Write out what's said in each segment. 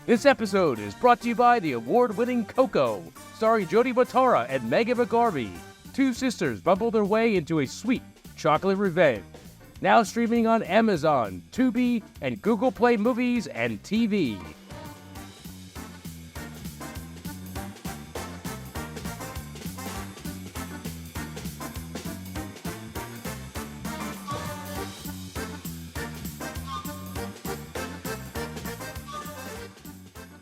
This episode is brought to you by the award-winning Coco, starring Jodie Whittaker and Megan McGarvey. Two sisters bumble their way into a sweet chocolate revenge. Now streaming on Amazon, Tubi, and Google Play Movies and TV.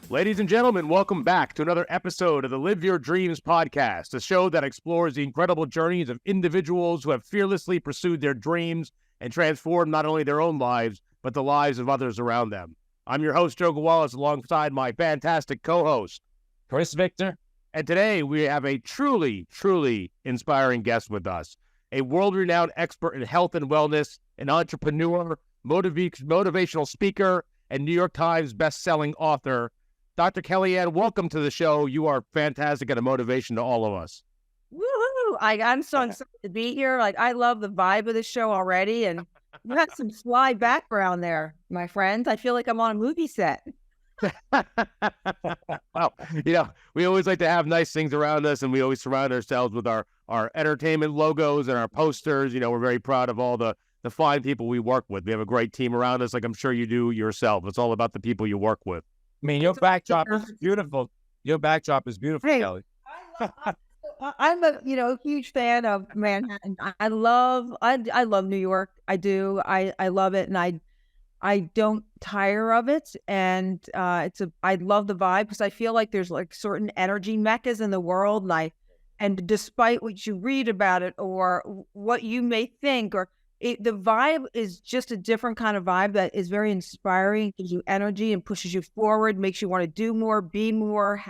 Ladies and gentlemen, welcome back to another episode of the Live Your Dreams podcast, a show that explores the incredible journeys of individuals who have fearlessly pursued their dreams and transformed not only their own lives, but the lives of others around them. I'm your host, Joe Gawalis, alongside my fantastic co-host, Chris Victor. And today we have a truly, truly inspiring guest with us, a world-renowned expert in health and wellness, an entrepreneur, motivational speaker, and New York Times best-selling author, Dr. Kellyann, welcome to the show. You are fantastic and a motivation to all of us. Woohoo! I'm so excited to be here. I love the vibe of the show already, and you have some fly background there, my friends. I feel like I'm on a movie set. Well, we always like to have nice things around us, and we always surround ourselves with our entertainment logos and our posters. We're very proud of all the fine people we work with. We have a great team around us, like I'm sure you do yourself. It's all about the people you work with. I mean, your backdrop is beautiful. Your backdrop is beautiful, Hey, Kelly. I'm a huge fan of Manhattan. I love New York. I do. I love it, and I don't tire of it. And I love the vibe because I feel like there's like certain energy meccas in the world, and despite what you read about it or what you may think the vibe is just a different kind of vibe that is very inspiring, gives you energy and pushes you forward, makes you want to do more, be more,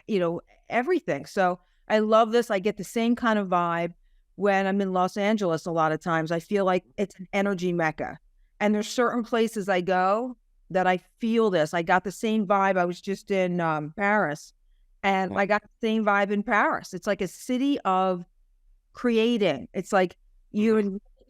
everything. So I love this. I get the same kind of vibe when I'm in Los Angeles a lot of times. I feel like it's an energy mecca. And there's certain places I go that I feel this. I got the same vibe. I was just in Paris, and I got the same vibe in Paris. It's like a city of creating. It's like you're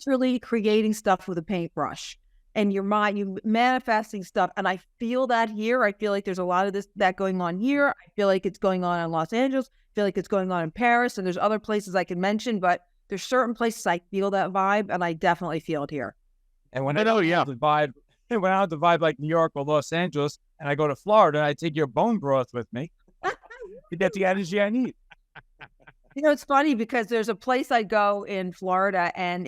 literally creating stuff with a paintbrush, and your mind, you manifesting stuff. And I feel that here. I feel like there's a lot of that going on here. I feel like it's going on in Los Angeles. I feel like it's going on in Paris, and there's other places I can mention, but there's certain places I feel that vibe, and I definitely feel it here. And when I have the vibe like New York or Los Angeles, and I go to Florida, I take your bone broth with me to get the energy I need. It's funny because there's a place I go in Florida, and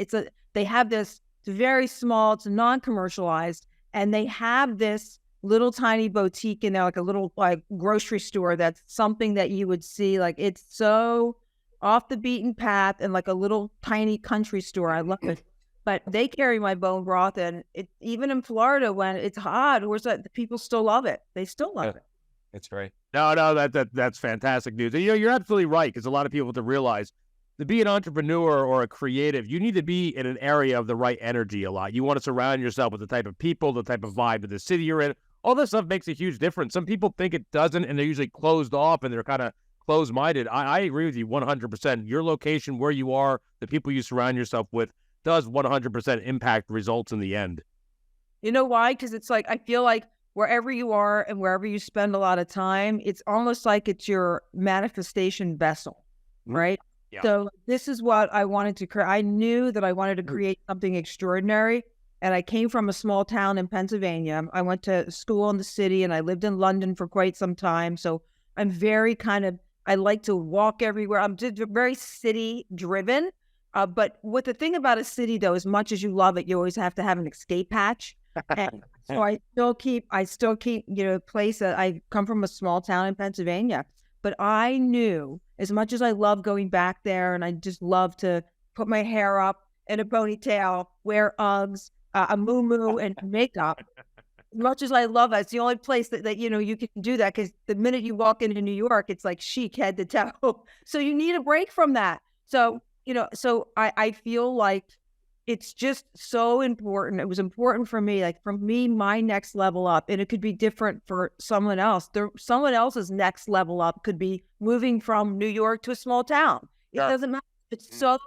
they have this, it's very small, it's non-commercialized, and they have this little tiny boutique in there, like a little grocery store. That's something that you would see, like it's so off the beaten path and like a little tiny country store. I love it. But they carry my bone broth, and even in Florida when it's hot, the people still love it. They still love it. It's great. No, that's fantastic news. And, you're absolutely right, because a lot of people have to realize to be an entrepreneur or a creative, you need to be in an area of the right energy a lot. You want to surround yourself with the type of people, the type of vibe of the city you're in. All this stuff makes a huge difference. Some people think it doesn't, and they're usually closed off, and they're kind of closed-minded. I agree with you 100%. Your location, where you are, the people you surround yourself with, does 100% impact results in the end. You know why? Because it's like, I feel like wherever you are and wherever you spend a lot of time, it's almost like it's your manifestation vessel, right? Yeah. So this is what I wanted to create. I knew that I wanted to create something extraordinary. And I came from a small town in Pennsylvania. I went to school in the city, and I lived in London for quite some time. So I'm very I like to walk everywhere. I'm just very city driven. But the thing about a city, though, as much as you love it, you always have to have an escape hatch. And so I still keep, place that I come from a small town in Pennsylvania. But I knew, as much as I love going back there, and I just love to put my hair up in a ponytail, wear Uggs, a muumuu, and makeup. As much as I love it, it's the only place that you can do that, because the minute you walk into New York, it's like chic head to toe. So you need a break from that. So I feel like it's just so important. It was important for me. Like, for me, my next level up, and it could be different for someone else. Someone else's next level up could be moving from New York to a small town. It doesn't matter. It's so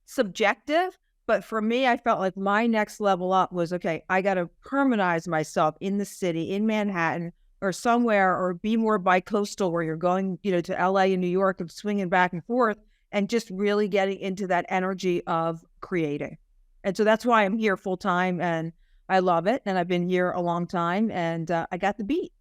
subjective. But for me, I felt like my next level up was, okay, I got to permanentize myself in the city, in Manhattan, or somewhere, or be more bi-coastal where you're going, to LA and New York and swinging back and forth, and just really getting into that energy of creating. And so that's why I'm here full time, and I love it. And I've been here a long time, and I got the beat.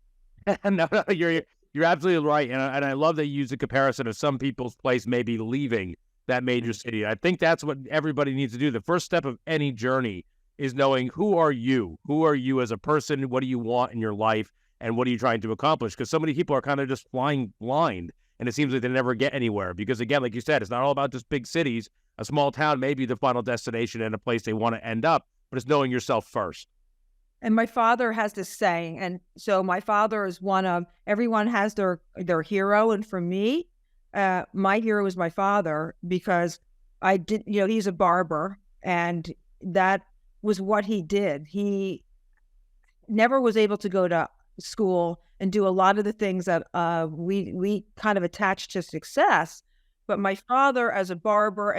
No, you're absolutely right. And I love that you use the comparison of some people's place maybe leaving that major city. I think that's what everybody needs to do. The first step of any journey is knowing who are you? Who are you as a person? What do you want in your life? And what are you trying to accomplish? Because so many people are kind of just flying blind, and it seems like they never get anywhere. Because again, like you said, it's not all about just big cities. A small town may be the final destination and a place they want to end up, but it's knowing yourself first. And my father has this saying, and so my father is one of, everyone has their hero. And for me, my hero is my father, because he's a barber, and that was what he did. He never was able to go to school and do a lot of the things that we kind of attach to success. But my father, as a barber